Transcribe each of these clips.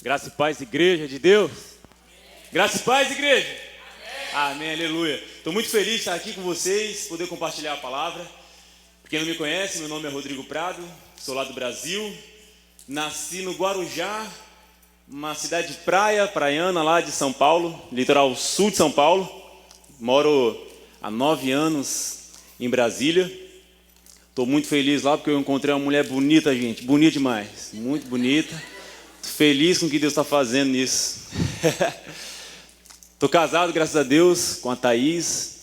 Graça e paz, igreja de Deus. Graça e paz, igreja. Amém, aleluia. Estou muito feliz de estar aqui com vocês, poder compartilhar a palavra. Para quem não me conhece, meu nome é Rodrigo Prado, sou lá do Brasil. Nasci no Guarujá, uma cidade de praiana lá de São Paulo, litoral sul de São Paulo. Moro há 9 anos em Brasília. Estou muito feliz lá porque eu encontrei uma mulher bonita, gente, bonita demais, muito bonita. Feliz com o que Deus está fazendo nisso. Estou casado, graças a Deus, com a Thaís.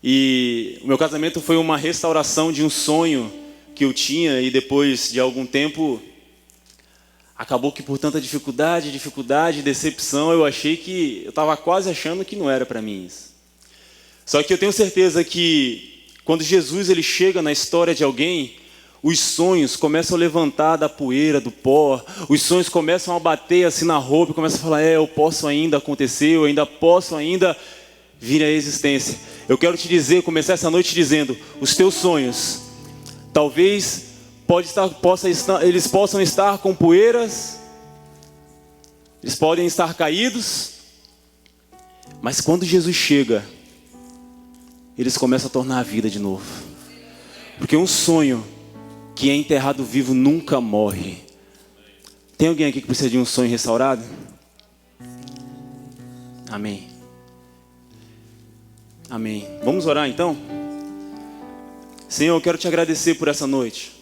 E o meu casamento foi uma restauração de um sonho que eu tinha. E depois de algum tempo, acabou que por tanta dificuldade, decepção, eu estava quase achando que não era para mim isso. Só que eu tenho certeza que quando Jesus ele chega na história de alguém, os sonhos começam a levantar da poeira, do pó. Os sonhos começam a bater assim na roupa e começam a falar, eu posso ainda acontecer, eu ainda posso ainda vir à existência. Eu quero te dizer, começar essa noite dizendo, os teus sonhos, talvez eles possam estar com poeiras, eles podem estar caídos, mas quando Jesus chega, eles começam a tornar a vida de novo. Porque um sonho que é enterrado vivo nunca morre. Tem alguém aqui que precisa de um sonho restaurado? Amém. Amém. Vamos orar então? Senhor, eu quero te agradecer por essa noite.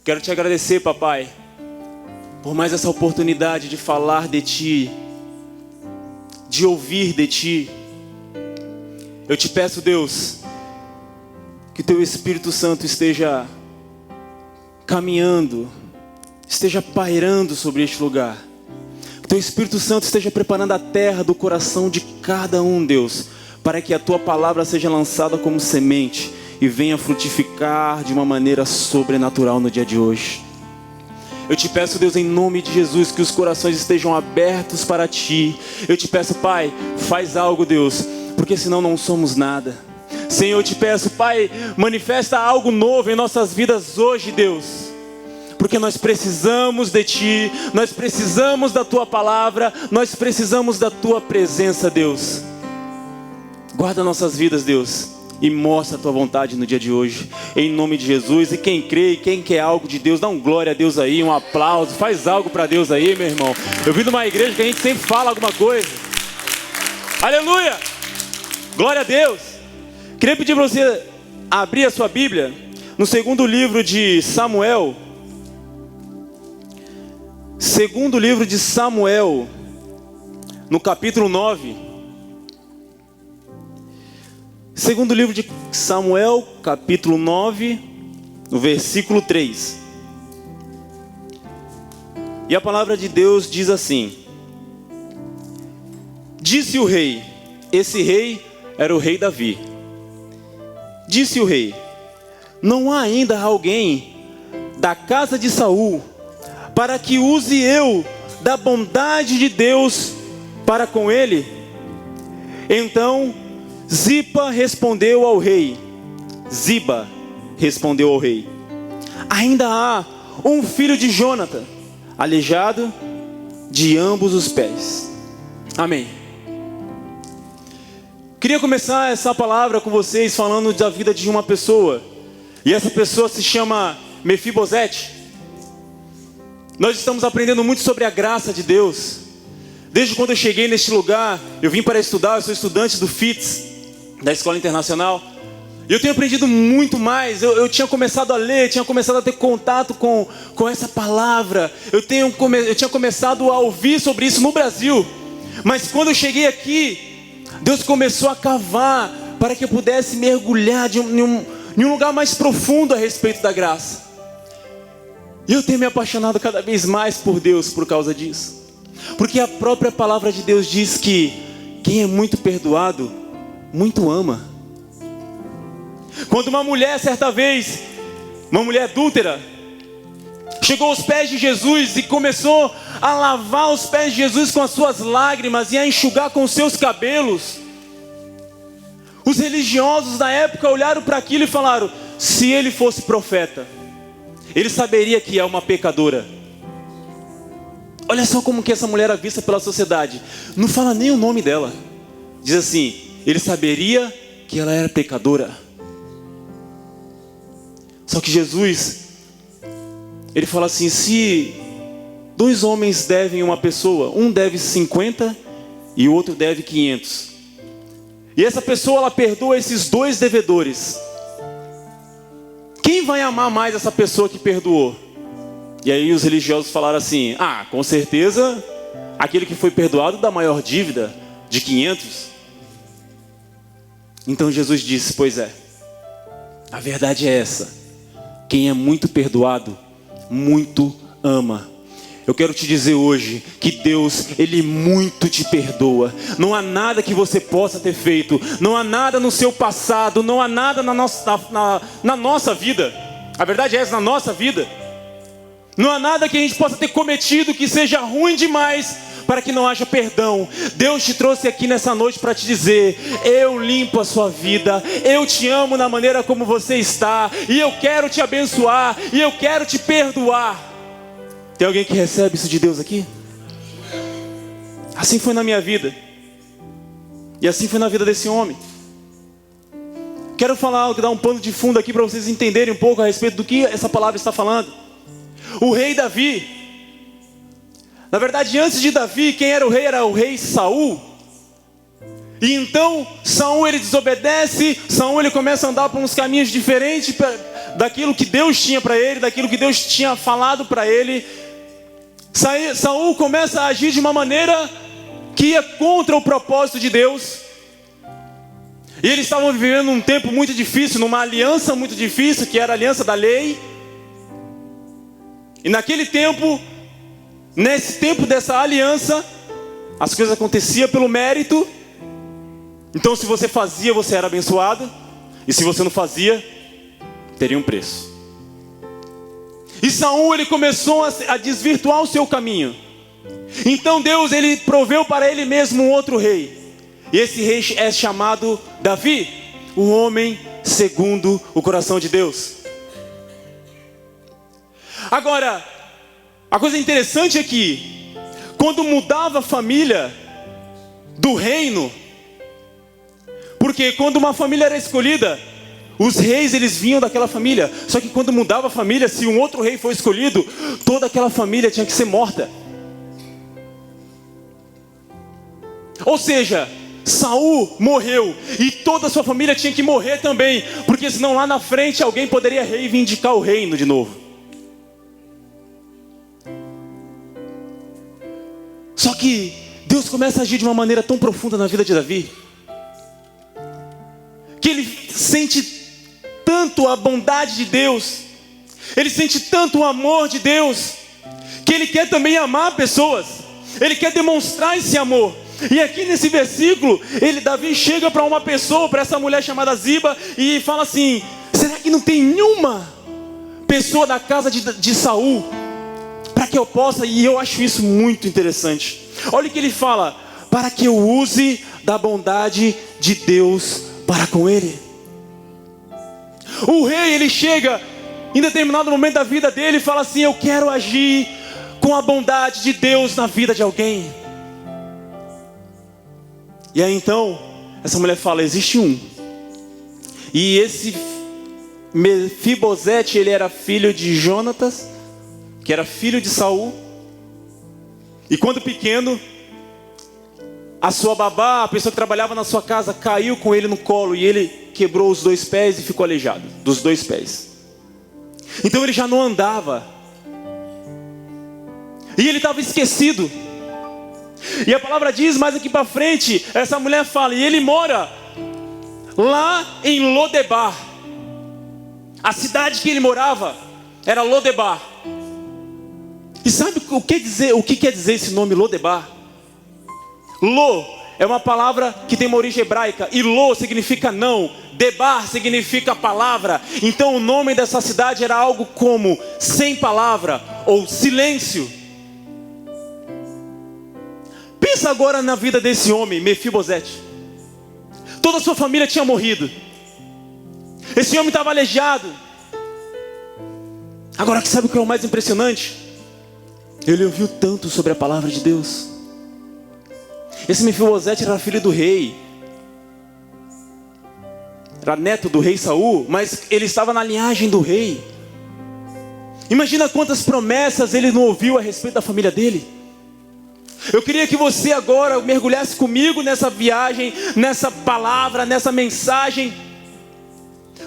Quero te agradecer, papai, por mais essa oportunidade de falar de ti, de ouvir de ti. Eu te peço, Deus, que teu Espírito Santo esteja caminhando, esteja pairando sobre este lugar. Que teu Espírito Santo esteja preparando a terra do coração de cada um, Deus, para que a tua palavra seja lançada como semente e venha frutificar de uma maneira sobrenatural no dia de hoje. Eu te peço, Deus, em nome de Jesus, que os corações estejam abertos para ti. Eu te peço, Pai, faz algo, Deus, porque senão não somos nada. Senhor, eu te peço, Pai, manifesta algo novo em nossas vidas hoje, Deus, porque nós precisamos de ti, nós precisamos da tua palavra, nós precisamos da tua presença, Deus. Guarda nossas vidas, Deus, e mostra a tua vontade no dia de hoje, em nome de Jesus. E quem crê e quem quer algo de Deus, dá um glória a Deus aí, um aplauso, faz algo para Deus aí, meu irmão. Eu vim de uma igreja que a gente sempre fala alguma coisa. Aleluia, glória a Deus. Queria pedir para você abrir a sua Bíblia no segundo livro de Samuel. Segundo livro de Samuel, no capítulo 9. Segundo livro de Samuel, capítulo 9, no versículo 3. E a palavra de Deus diz assim: disse o rei, esse rei era o rei Davi. Disse o rei: não há ainda alguém da casa de Saul para que use eu da bondade de Deus para com ele? Então Ziba respondeu ao rei. Ainda há um filho de Jonatã, aleijado de ambos os pés. Amém. Queria começar essa palavra com vocês falando da vida de uma pessoa. E essa pessoa se chama Mefibosete. Nós estamos aprendendo muito sobre a graça de Deus. Desde quando eu cheguei neste lugar, eu vim para estudar, eu sou estudante do FITS, da Escola Internacional. E eu tenho aprendido muito mais. Eu tinha começado a ler, tinha começado a ter contato com essa palavra. Eu tinha começado a ouvir sobre isso no Brasil. Mas quando eu cheguei aqui, Deus começou a cavar para que eu pudesse mergulhar em um lugar mais profundo a respeito da graça. E eu tenho me apaixonado cada vez mais por Deus por causa disso. Porque a própria palavra de Deus diz que quem é muito perdoado, muito ama. Quando uma mulher, certa vez, uma mulher adúltera, chegou aos pés de Jesus e começou a lavar os pés de Jesus com as suas lágrimas e a enxugar com os seus cabelos, os religiosos da época olharam para aquilo e falaram: se ele fosse profeta, ele saberia que é uma pecadora. Olha só como que essa mulher era vista pela sociedade. Não fala nem o nome dela. Diz assim: ele saberia que ela era pecadora. Só que Jesus, ele fala assim: se dois homens devem uma pessoa, um deve 50 e o outro deve 500. E essa pessoa, ela perdoa esses dois devedores. Quem vai amar mais essa pessoa que perdoou? E aí os religiosos falaram assim: com certeza aquele que foi perdoado da maior dívida, de 500. Então Jesus disse: pois é, a verdade é essa: quem é muito perdoado, muito ama. Eu quero te dizer hoje que Deus, Ele muito te perdoa. Não há nada que você possa ter feito, não há nada no seu passado, não há nada na nossa vida. A verdade é essa, na nossa vida. Não há nada que a gente possa ter cometido que seja ruim demais para que não haja perdão. Deus te trouxe aqui nessa noite para te dizer: eu limpo a sua vida, eu te amo na maneira como você está, e eu quero te abençoar, e eu quero te perdoar. Tem alguém que recebe isso de Deus aqui? Assim foi na minha vida, e assim foi na vida desse homem. Quero falar, dar um pano de fundo aqui para vocês entenderem um pouco a respeito do que essa palavra está falando. O rei Davi, na verdade antes de Davi, quem era o rei Saul. E então Saul, ele desobedece, Saul, ele começa a andar por uns caminhos diferentes daquilo que Deus tinha para ele, daquilo que Deus tinha falado para ele. Saul começa a agir de uma maneira que ia contra o propósito de Deus. E eles estavam vivendo um tempo muito difícil, numa aliança muito difícil, que era a aliança da lei. E naquele tempo, nesse tempo dessa aliança, as coisas aconteciam pelo mérito. Então se você fazia, você era abençoado. E se você não fazia, teria um preço. E Saul, ele começou a desvirtuar o seu caminho. Então Deus, ele proveu para ele mesmo um outro rei. E esse rei é chamado Davi, o homem segundo o coração de Deus. Agora, a coisa interessante é que quando mudava a família do reino, porque quando uma família era escolhida, os reis, eles vinham daquela família. Só que quando mudava a família, se um outro rei foi escolhido, toda aquela família tinha que ser morta. Ou seja, Saul morreu e toda a sua família tinha que morrer também, porque senão lá na frente alguém poderia reivindicar o reino de novo. Só que Deus começa a agir de uma maneira tão profunda na vida de Davi, que ele sente tanto a bondade de Deus, ele sente tanto o amor de Deus, que ele quer também amar pessoas, ele quer demonstrar esse amor. E aqui nesse versículo, Davi chega para uma pessoa, para essa mulher chamada Ziba, e fala assim: será que não tem nenhuma pessoa da casa de Saul para que eu possa? E eu acho isso muito interessante. Olha o que ele fala: para que eu use da bondade de Deus para com ele. O rei, ele chega em determinado momento da vida dele e fala assim: eu quero agir com a bondade de Deus na vida de alguém. E aí então, essa mulher fala: existe um. E esse Mefibosete, ele era filho de Jonatas, que era filho de Saul. E quando pequeno, a sua babá, a pessoa que trabalhava na sua casa, caiu com ele no colo e ele quebrou os 2 pés e ficou aleijado dos 2 pés. Então ele já não andava. E ele estava esquecido. E a palavra diz mais aqui para frente, essa mulher fala: e ele mora lá em Lodebar. A cidade que ele morava era Lodebar. E sabe o que quer dizer esse nome Lodebar? Lo é uma palavra que tem uma origem hebraica, e Lo significa não, Debar significa palavra. Então o nome dessa cidade era algo como sem palavra ou silêncio. Pensa agora na vida desse homem, Mefibosete. Toda a sua família tinha morrido. Esse homem estava aleijado. Agora, sabe o que é o mais impressionante? Ele ouviu tanto sobre a palavra de Deus. Esse Mefibosete era filho do rei, era neto do rei Saul, mas ele estava na linhagem do rei. Imagina quantas promessas ele não ouviu a respeito da família dele. Eu queria que você agora mergulhasse comigo nessa viagem, nessa palavra, nessa mensagem,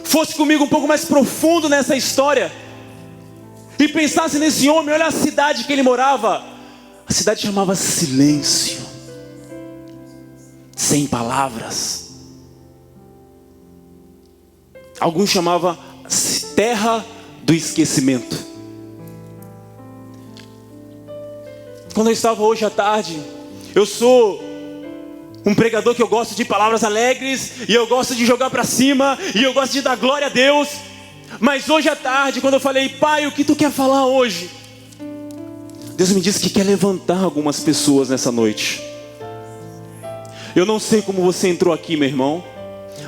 fosse comigo um pouco mais profundo nessa história, e pensasse nesse homem. Olha a cidade que ele morava. A cidade chamava Silêncio, sem palavras. Alguns chamavam Terra do Esquecimento. Quando eu estava hoje à tarde, eu sou um pregador que eu gosto de palavras alegres, e eu gosto de jogar para cima, e eu gosto de dar glória a Deus. Mas hoje à tarde, quando eu falei: Pai, o que tu quer falar hoje? Deus me disse que quer levantar algumas pessoas nessa noite. Eu não sei como você entrou aqui, meu irmão,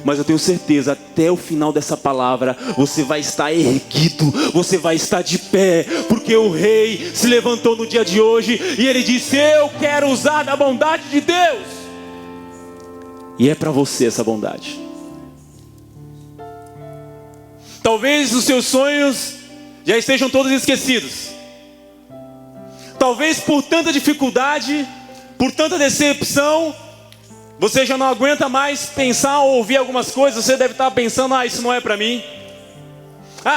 mas eu tenho certeza, até o final dessa palavra, você vai estar erguido, você vai estar de pé, porque o rei se levantou no dia de hoje, e ele disse: eu quero usar da bondade de Deus. E é para você essa bondade. Talvez os seus sonhos já estejam todos esquecidos. Talvez por tanta dificuldade, por tanta decepção, você já não aguenta mais pensar ou ouvir algumas coisas. Você deve estar pensando: isso não é para mim.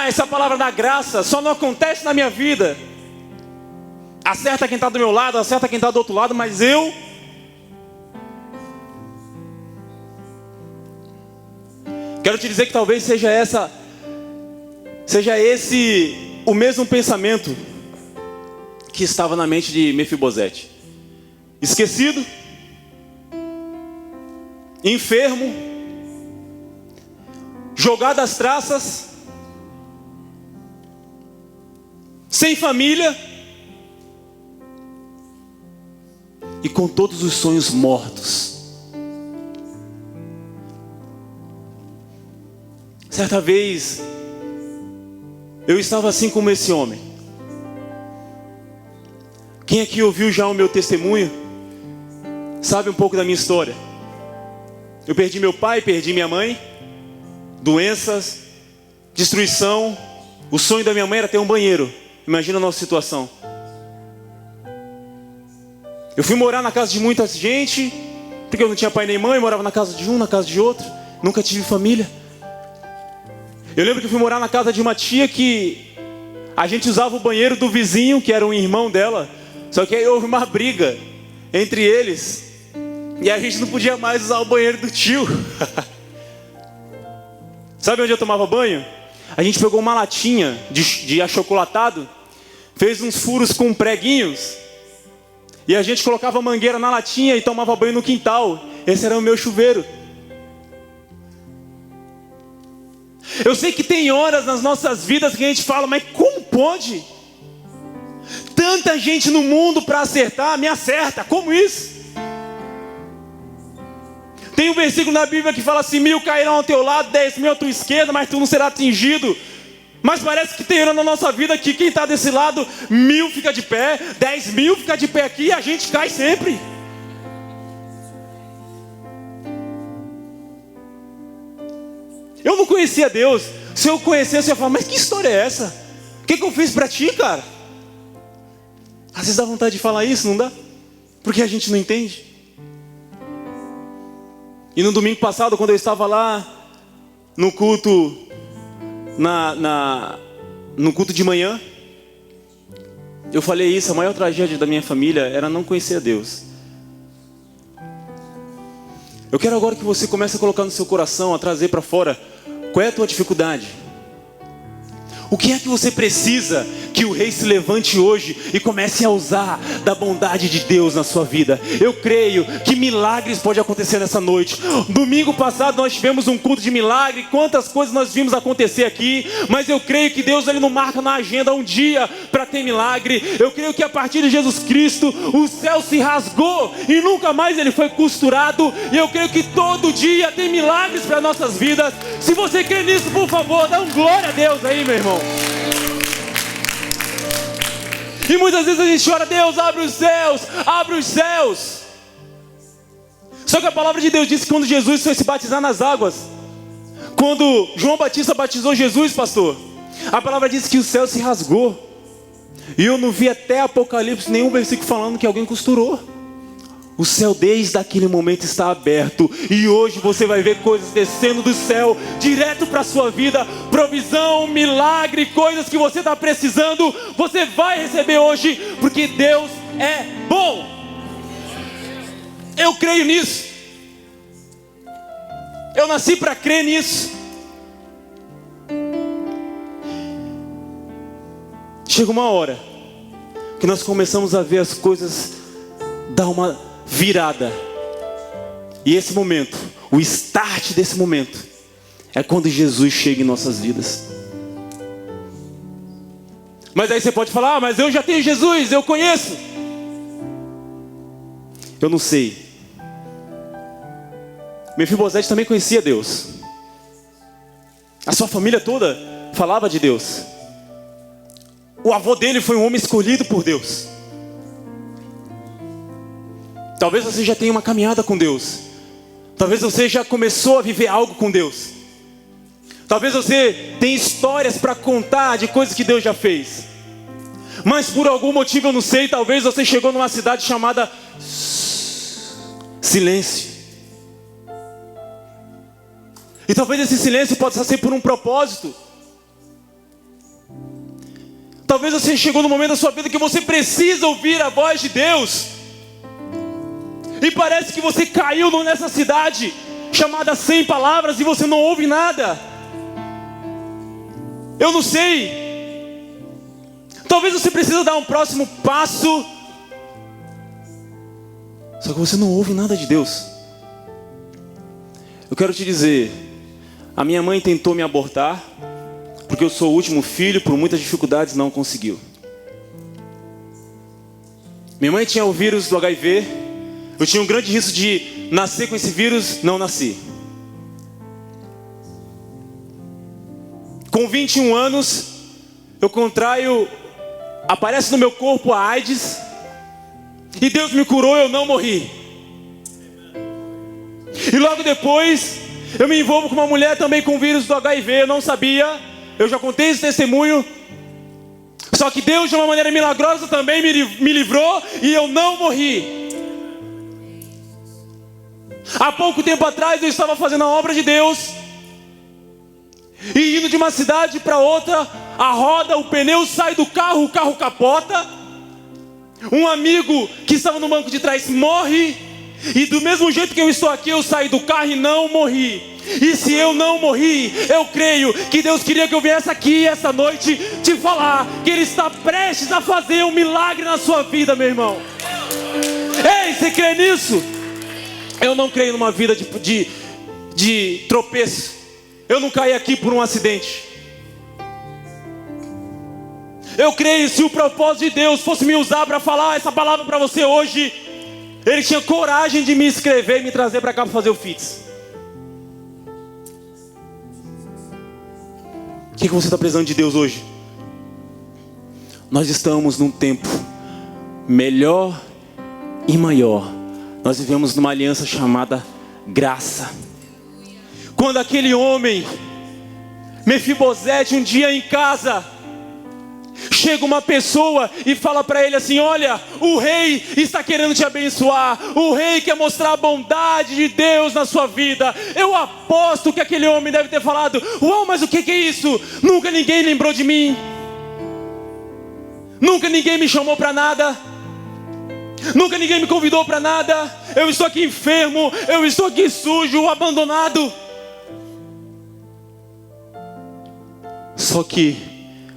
Essa palavra da graça só não acontece na minha vida. Acerta quem está do meu lado, acerta quem está do outro lado, mas eu... Quero te dizer que talvez seja esse o mesmo pensamento que estava na mente de Mefibosete. Esquecido, enfermo, jogado às traças, sem família e com todos os sonhos mortos. Certa vez eu estava assim como esse homem. Quem aqui ouviu já o meu testemunho sabe um pouco da minha história. Eu perdi meu pai, perdi minha mãe, doenças, destruição. O sonho da minha mãe era ter um banheiro. Imagina a nossa situação. Eu fui morar na casa de muita gente, porque eu não tinha pai nem mãe, morava na casa de um, na casa de outro. Nunca tive família. Eu lembro que eu fui morar na casa de uma tia que a gente usava o banheiro do vizinho, que era um irmão dela. Só que aí houve uma briga entre eles, e a gente não podia mais usar o banheiro do tio. Sabe onde eu tomava banho? A gente pegou uma latinha de achocolatado, fez uns furos com preguinhos, e a gente colocava a mangueira na latinha e tomava banho no quintal. Esse era o meu chuveiro. Eu sei que tem horas nas nossas vidas que a gente fala: mas como pode? Tanta gente no mundo para acertar, me acerta, como isso? Tem um versículo na Bíblia que fala assim: 1000 cairão ao teu lado, 10.000 à tua esquerda, mas tu não será atingido. Mas parece que tem hora na nossa vida que quem está desse lado, 1000 fica de pé, 10.000 fica de pé aqui, e a gente cai sempre. Eu não conhecia Deus. Se eu conhecesse, eu ia falar: mas que história é essa? O que eu fiz para ti, cara? Às vezes dá vontade de falar isso, não dá? Porque a gente não entende. E no domingo passado, quando eu estava lá no culto, no culto de manhã, eu falei isso: a maior tragédia da minha família era não conhecer a Deus. Eu quero agora que você comece a colocar no seu coração, a trazer para fora: qual é a tua dificuldade? O que é que você precisa que o rei se levante hoje e comece a usar da bondade de Deus na sua vida. Eu creio que milagres podem acontecer nessa noite. Domingo passado nós tivemos um culto de milagre. Quantas coisas nós vimos acontecer aqui. Mas eu creio que Deus ele não marca na agenda um dia para ter milagre. Eu creio que a partir de Jesus Cristo o céu se rasgou e nunca mais ele foi costurado. E eu creio que todo dia tem milagres para nossas vidas. Se você crê nisso, por favor, dá um glória a Deus aí, meu irmão. E muitas vezes a gente ora: Deus, abre os céus, abre os céus. Só que a palavra de Deus diz que quando Jesus foi se batizar nas águas, quando João Batista batizou Jesus, pastor, a palavra diz que o céu se rasgou. E eu não vi até Apocalipse nenhum versículo falando que alguém costurou. O céu desde aquele momento está aberto. E hoje você vai ver coisas descendo do céu direto para a sua vida. Provisão, milagre, coisas que você está precisando, você vai receber hoje, porque Deus é bom. Eu creio nisso. Eu nasci para crer nisso. Chega uma hora que nós começamos a ver as coisas dar uma virada. E esse momento, o start desse momento, é quando Jesus chega em nossas vidas. Mas aí você pode falar: mas eu já tenho Jesus, eu conheço. Eu não sei. Mefibosete também conhecia Deus. A sua família toda falava de Deus. O avô dele foi um homem escolhido por Deus. Talvez você já tenha uma caminhada com Deus. Talvez você já começou a viver algo com Deus. Talvez você tenha histórias para contar de coisas que Deus já fez. Mas por algum motivo eu não sei, talvez você chegou numa cidade chamada silêncio. E talvez esse silêncio possa ser por um propósito. Talvez você chegou no momento da sua vida que você precisa ouvir a voz de Deus. E parece que você caiu nessa cidade chamada sem palavras e você não ouve nada. Eu não sei. Talvez você precise dar um próximo passo. Só que você não ouve nada de Deus. Eu quero te dizer, a minha mãe tentou me abortar, porque eu sou o último filho, por muitas dificuldades não conseguiu. Minha mãe tinha o vírus do HIV. Eu tinha um grande risco de nascer com esse vírus, não nasci. Com 21 anos, eu contraio, aparece no meu corpo a AIDS, e Deus me curou, eu não morri. E logo depois, eu me envolvo com uma mulher também com vírus do HIV, eu não sabia, eu já contei esse testemunho. Só que Deus de uma maneira milagrosa também me livrou e eu não morri. Há pouco tempo atrás eu estava fazendo a obra de Deus, e indo de uma cidade para outra, a roda, o pneu sai do carro, o carro capota. Um amigo que estava no banco de trás morre. E do mesmo jeito que eu estou aqui, eu saí do carro e não morri. E se eu não morri, eu creio que Deus queria que eu viesse aqui essa noite te falar que Ele está prestes a fazer um milagre na sua vida, meu irmão. Ei, você crê nisso? Eu não creio numa vida de tropeço. Eu não caí aqui por um acidente. Eu creio, se o propósito de Deus fosse me usar para falar essa palavra para você hoje, Ele tinha coragem de me escrever e me trazer para cá para fazer o FITS. O que você está precisando de Deus hoje? Nós estamos num tempo melhor e maior. Nós vivemos numa aliança chamada graça. Quando aquele homem, Mefibosete, um dia em casa, chega uma pessoa e fala para ele assim: olha, o rei está querendo te abençoar. O rei quer mostrar a bondade de Deus na sua vida. Eu aposto que aquele homem deve ter falado: uau, mas o que é isso? Nunca ninguém lembrou de mim. Nunca ninguém me chamou para nada. Nunca ninguém me convidou para nada. Eu estou aqui enfermo, eu estou aqui sujo, abandonado. Só que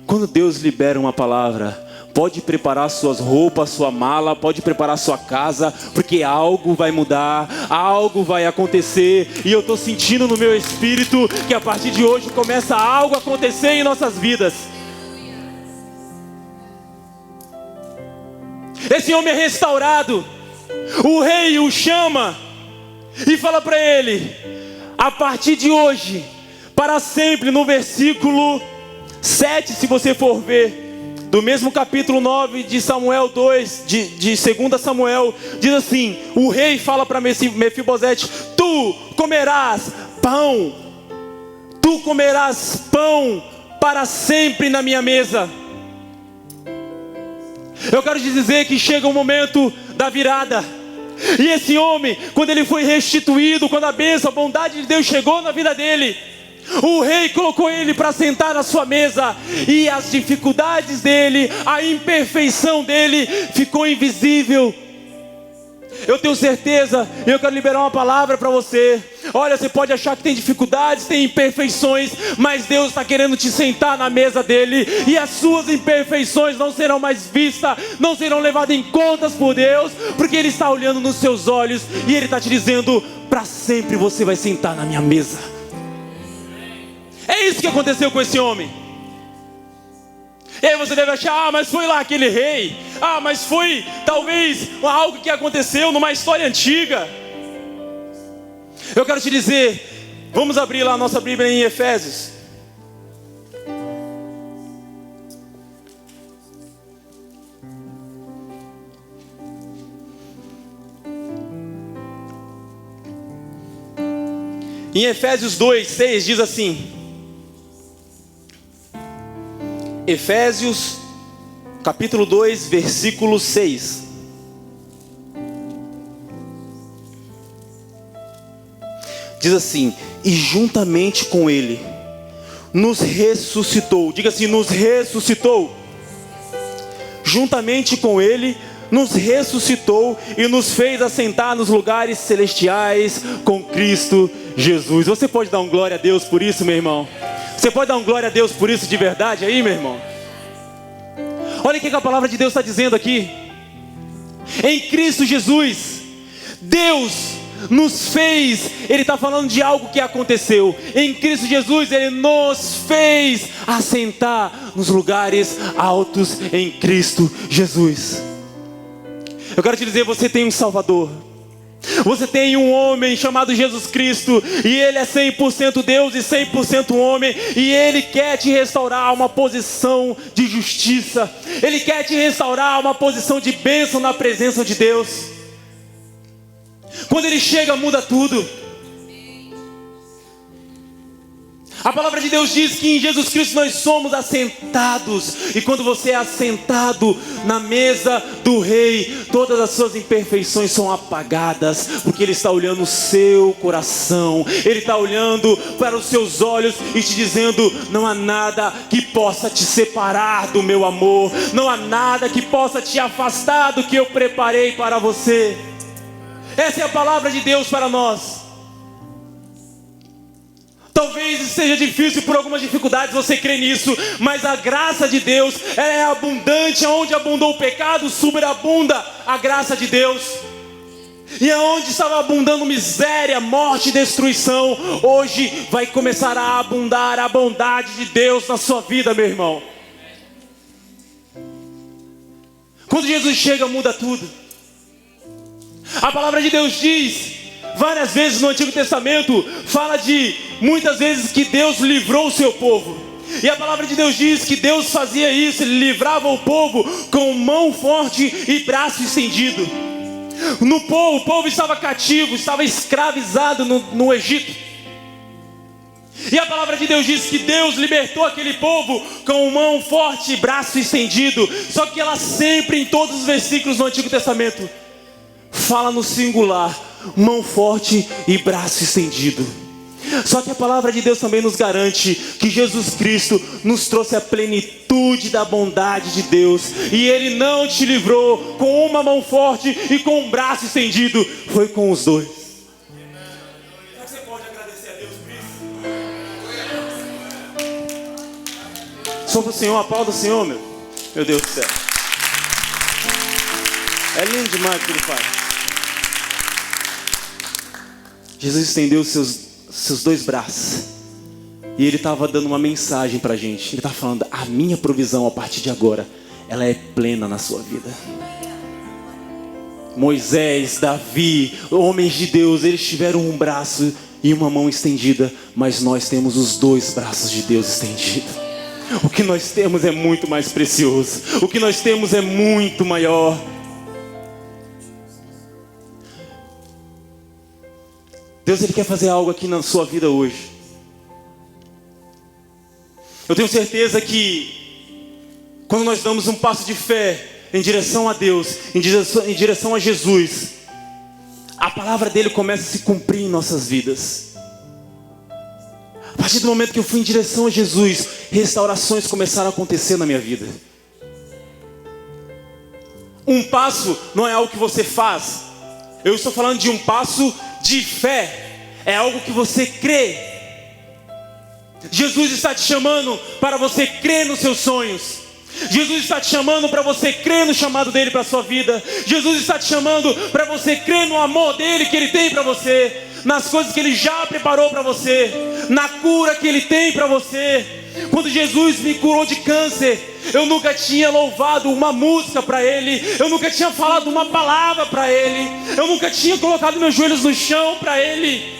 Quando Deus libera uma palavra, pode preparar suas roupas, sua mala, pode preparar sua casa, porque algo vai mudar, algo vai acontecer. E eu estou sentindo no meu espírito que a partir de hoje começa algo a acontecer em nossas vidas. Esse homem é restaurado. O rei o chama e fala para ele: a partir de hoje, para sempre, no versículo 7, se você for ver, do mesmo capítulo 9 de Samuel 2, de 2 Samuel, diz assim: o rei fala para Mefibosete: tu comerás pão para sempre na minha mesa. Eu quero te dizer que chega o momento da virada. E esse homem, quando ele foi restituído, quando a bênção, a bondade de Deus chegou na vida dele, o rei colocou ele para sentar na sua mesa. E as dificuldades dele, a imperfeição dele ficou invisível. Eu tenho certeza, e eu quero liberar uma palavra para você. Olha, você pode achar que tem dificuldades, tem imperfeições, mas Deus está querendo te sentar na mesa dele. E as suas imperfeições não serão mais vistas, não serão levadas em conta por Deus, porque Ele está olhando nos seus olhos e Ele está te dizendo: para sempre você vai sentar na minha mesa. É isso que aconteceu com esse homem. E aí você deve achar: mas foi lá aquele rei, mas foi talvez algo que aconteceu numa história antiga. Eu quero te dizer, vamos abrir lá a nossa Bíblia em Efésios. Em Efésios 2:6 diz assim. Efésios, capítulo 2, versículo 6. Diz assim: e juntamente com Ele nos ressuscitou. Diga assim: nos ressuscitou. Juntamente com Ele nos ressuscitou e nos fez assentar nos lugares celestiais com Cristo Jesus. Você pode dar um glória a Deus por isso, meu irmão? Você pode dar um glória a Deus por isso de verdade aí, meu irmão? Olha o que a palavra de Deus está dizendo aqui. Em Cristo Jesus, Deus nos fez. Ele está falando de algo que aconteceu. Em Cristo Jesus, Ele nos fez assentar nos lugares altos em Cristo Jesus. Eu quero te dizer, você tem um Salvador. Você tem um homem chamado Jesus Cristo, e Ele é 100% Deus e 100% homem, e Ele quer te restaurar a uma posição de justiça. Ele quer te restaurar a uma posição de bênção na presença de Deus. Quando Ele chega, muda tudo. A palavra de Deus diz que em Jesus Cristo nós somos assentados. E quando você é assentado na mesa do Rei, todas as suas imperfeições são apagadas, porque Ele está olhando o seu coração. Ele está olhando para os seus olhos e te dizendo: não há nada que possa te separar do meu amor. Não há nada que possa te afastar do que eu preparei para você. Essa é a palavra de Deus para nós. Talvez seja difícil por algumas dificuldades você crer nisso, mas a graça de Deus, ela é abundante. Onde abundou o pecado, superabunda a graça de Deus. E aonde estava abundando miséria, morte e destruição, hoje vai começar a abundar a bondade de Deus na sua vida, meu irmão. Quando Jesus chega, muda tudo. A palavra de Deus diz várias vezes no Antigo Testamento, fala de muitas vezes que Deus livrou o seu povo. E a palavra de Deus diz que Deus fazia isso, Ele livrava o povo com mão forte e braço estendido. O povo estava cativo, estava escravizado no Egito. E a palavra de Deus diz que Deus libertou aquele povo com mão forte e braço estendido. Só que ela sempre, em todos os versículos do Antigo Testamento, fala no singular: mão forte e braço estendido. Só que a palavra de Deus também nos garante que Jesus Cristo nos trouxe a plenitude da bondade de Deus. E Ele não te livrou com uma mão forte e com um braço estendido, foi com os dois. Você pode agradecer a Deus por isso? for pro Senhor, aplauda o Senhor, meu Deus do céu. É lindo demais o que Ele faz. Jesus estendeu seus dois braços. E Ele estava dando uma mensagem para a gente. Ele estava falando: a minha provisão a partir de agora, ela é plena na sua vida. Moisés, Davi, homens de Deus, eles tiveram um braço e uma mão estendida, mas nós temos os dois braços de Deus estendidos. O que nós temos é muito mais precioso. O que nós temos é muito maior. Deus, Ele quer fazer algo aqui na sua vida hoje. Eu tenho certeza que quando nós damos um passo de fé em direção a Deus, em direção a Jesus, a palavra dele começa a se cumprir em nossas vidas. A partir do momento que eu fui em direção a Jesus, restaurações começaram a acontecer na minha vida. Um passo não é algo que você faz. Eu estou falando de um passo de fé. É algo que você crê. Jesus está te chamando para você crer nos seus sonhos. Jesus está te chamando para você crer no chamado dele para a sua vida. Jesus está te chamando para você crer no amor dele que ele tem para você, nas coisas que ele já preparou para você, na cura que ele tem para você. Quando Jesus me curou de câncer, eu nunca tinha louvado uma música para ele, eu nunca tinha falado uma palavra para ele, eu nunca tinha colocado meus joelhos no chão para ele.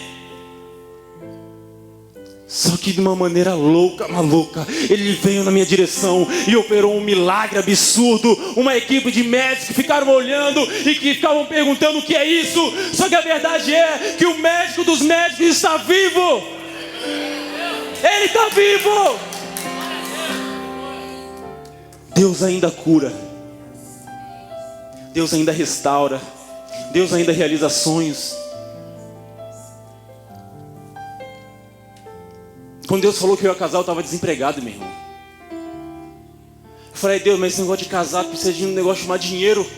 Só que de uma maneira maluca, ele veio na minha direção e operou um milagre absurdo. Uma equipe de médicos que ficaram olhando e que ficavam perguntando o que é isso. Só que a verdade é que o médico dos médicos está vivo. Ele está vivo. Deus ainda cura. Deus ainda restaura. Deus ainda realiza sonhos. Quando Deus falou que eu ia casar, eu estava desempregado, meu irmão. Eu falei: Deus, mas esse negócio de casar precisa de um negócio chamado dinheiro.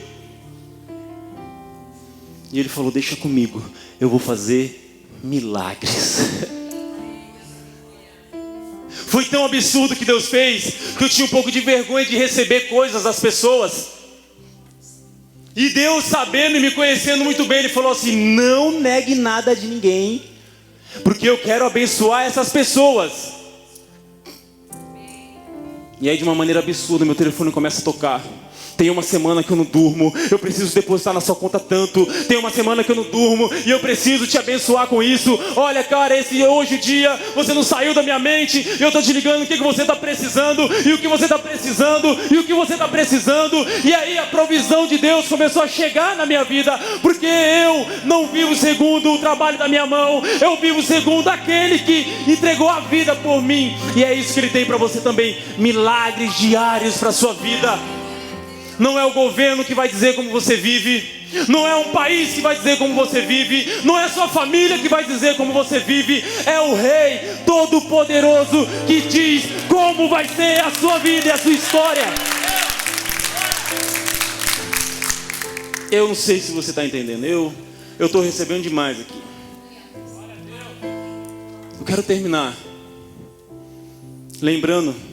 E Ele falou: deixa comigo, eu vou fazer milagres. Foi tão absurdo que Deus fez, que eu tinha um pouco de vergonha de receber coisas das pessoas. E Deus, sabendo e me conhecendo muito bem, Ele falou assim: não negue nada de ninguém, porque eu quero abençoar essas pessoas. E aí, de uma maneira absurda, meu telefone começa a tocar. Tem uma semana que eu não durmo, eu preciso depositar na sua conta tanto. Tem uma semana que eu não durmo e eu preciso te abençoar com isso. Olha, cara, hoje o dia, você não saiu da minha mente. Eu estou te ligando o que você está precisando, e o que você está precisando, e o que você está precisando. E aí a provisão de Deus começou a chegar na minha vida, porque eu não vivo segundo o trabalho da minha mão, eu vivo segundo aquele que entregou a vida por mim. E é isso que Ele tem para você também: milagres diários para a sua vida. Não é o governo que vai dizer como você vive, não é um país que vai dizer como você vive, não é sua família que vai dizer como você vive. É o Rei Todo-Poderoso que diz como vai ser a sua vida e a sua história. Eu não sei se você está entendendo. Eu estou recebendo demais aqui. Eu quero terminar lembrando.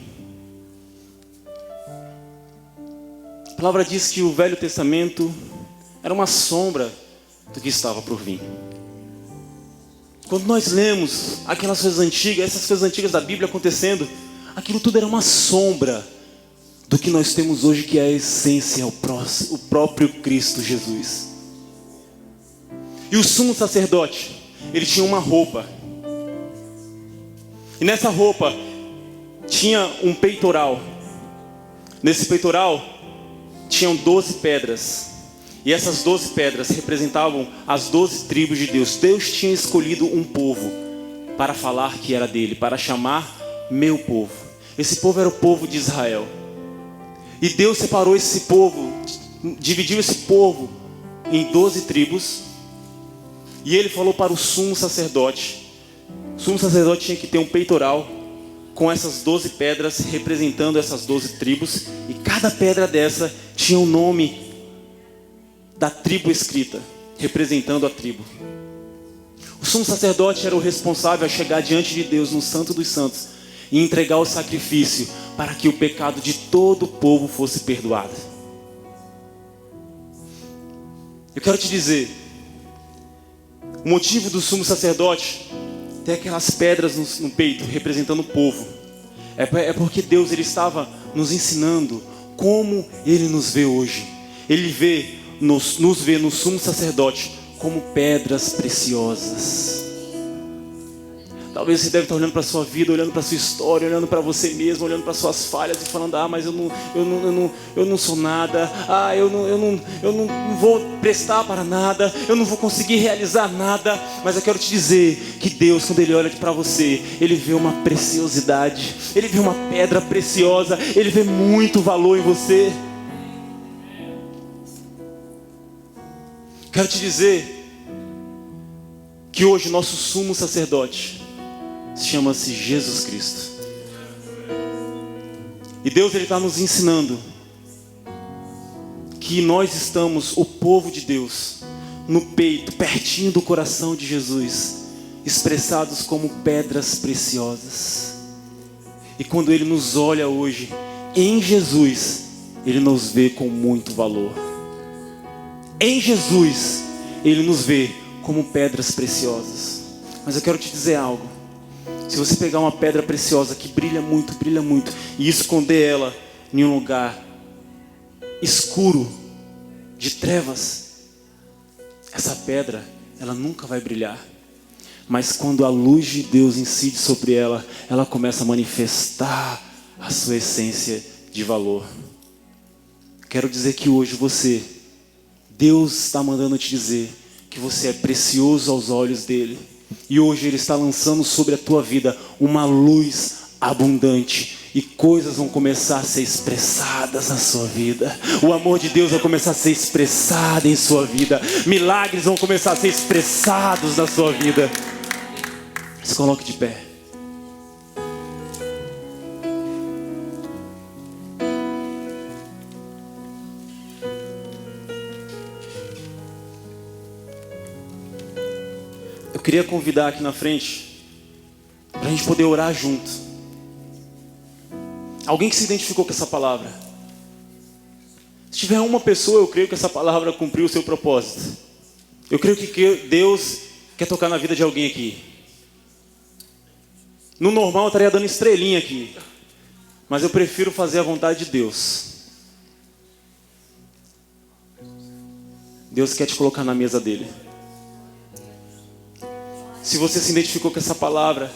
A palavra diz que o Velho Testamento era uma sombra do que estava por vir. Quando nós lemos aquelas coisas antigas, essas coisas antigas da Bíblia acontecendo, aquilo tudo era uma sombra do que nós temos hoje, que é a essência, o próprio Cristo Jesus. E o sumo sacerdote, ele tinha uma roupa. E nessa roupa tinha um peitoral. Nesse peitoral tinham 12 pedras. E essas 12 pedras representavam as 12 tribos de Deus. Deus tinha escolhido um povo para falar que era dele, para chamar meu povo. Esse povo era o povo de Israel. E Deus separou esse povo, dividiu esse povo em 12 tribos. E Ele falou para o sumo sacerdote. O sumo sacerdote tinha que ter um peitoral com essas 12 pedras representando essas 12 tribos. E cada pedra dessa tinha um nome da tribo escrita, representando a tribo. O sumo sacerdote era o responsável a chegar diante de Deus no Santo dos Santos e entregar o sacrifício para que o pecado de todo o povo fosse perdoado. Eu quero te dizer, o motivo do sumo sacerdote ter aquelas pedras no peito, representando o povo, é porque Deus ele estava nos ensinando como Ele nos vê hoje. Ele nos vê no sumo sacerdote como pedras preciosas. Talvez você deve estar olhando para a sua vida, olhando para a sua história, olhando para você mesmo, olhando para suas falhas e falando: mas eu não sou nada, eu não vou prestar para nada, eu não vou conseguir realizar nada. Mas eu quero te dizer que Deus, quando Ele olha para você, Ele vê uma preciosidade, Ele vê uma pedra preciosa, Ele vê muito valor em você. Quero te dizer que hoje nosso sumo sacerdote chama-se Jesus Cristo. E Deus ele está nos ensinando que nós estamos, o povo de Deus, no peito, pertinho do coração de Jesus, expressados como pedras preciosas. E quando Ele nos olha hoje, em Jesus, Ele nos vê com muito valor. Em Jesus, Ele nos vê como pedras preciosas. Mas eu quero te dizer algo. Se você pegar uma pedra preciosa que brilha muito, e esconder ela em um lugar escuro, de trevas, essa pedra, ela nunca vai brilhar. Mas quando a luz de Deus incide sobre ela, ela começa a manifestar a sua essência de valor. Quero dizer que hoje Deus está mandando te dizer que você é precioso aos olhos dEle. E hoje Ele está lançando sobre a tua vida uma luz abundante. E coisas vão começar a ser expressadas na sua vida. O amor de Deus vai começar a ser expressado em sua vida. Milagres vão começar a ser expressados na sua vida. Se coloque de pé. Eu queria convidar aqui na frente para a gente poder orar junto. Alguém que se identificou com essa palavra. Se tiver uma pessoa, eu creio que essa palavra cumpriu o seu propósito. Eu creio que Deus quer tocar na vida de alguém aqui. No normal eu estaria dando estrelinha aqui, mas eu prefiro fazer a vontade de Deus. Deus quer te colocar na mesa dele. Se você se identificou com essa palavra,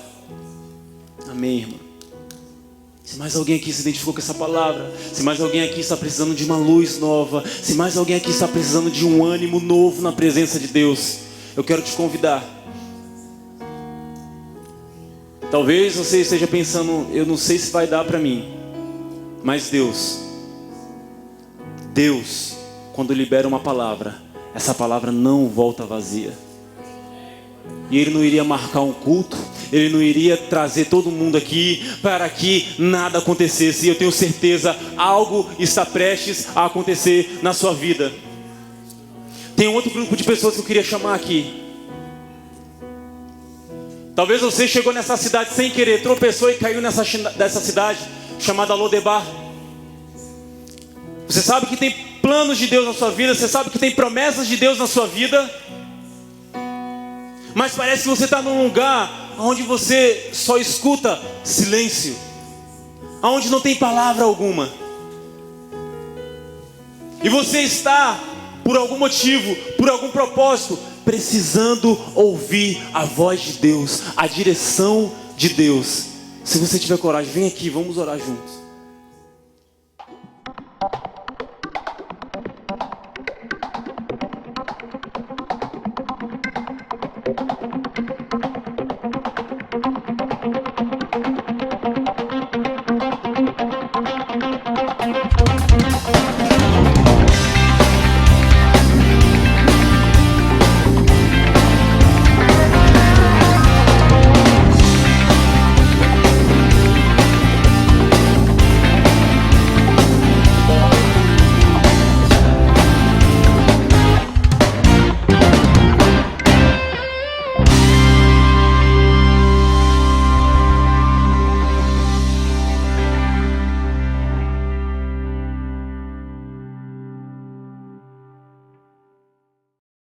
amém, irmão. Se mais alguém aqui se identificou com essa palavra, se mais alguém aqui está precisando de uma luz nova, se mais alguém aqui está precisando de um ânimo novo na presença de Deus, eu quero te convidar. Talvez você esteja pensando: eu não sei se vai dar para mim. Mas Deus, quando libera uma palavra, essa palavra não volta vazia. E Ele não iria marcar um culto, Ele não iria trazer todo mundo aqui para que nada acontecesse. E eu tenho certeza, algo está prestes a acontecer na sua vida. Tem outro grupo de pessoas que eu queria chamar aqui. Talvez você chegou nessa cidade sem querer, tropeçou e caiu nessa cidade chamada Lodebar. Você sabe que tem planos de Deus na sua vida, você sabe que tem promessas de Deus na sua vida, mas parece que você está num lugar onde você só escuta silêncio, onde não tem palavra alguma. E você está, por algum motivo, por algum propósito, precisando ouvir a voz de Deus, a direção de Deus. Se você tiver coragem, vem aqui, vamos orar juntos.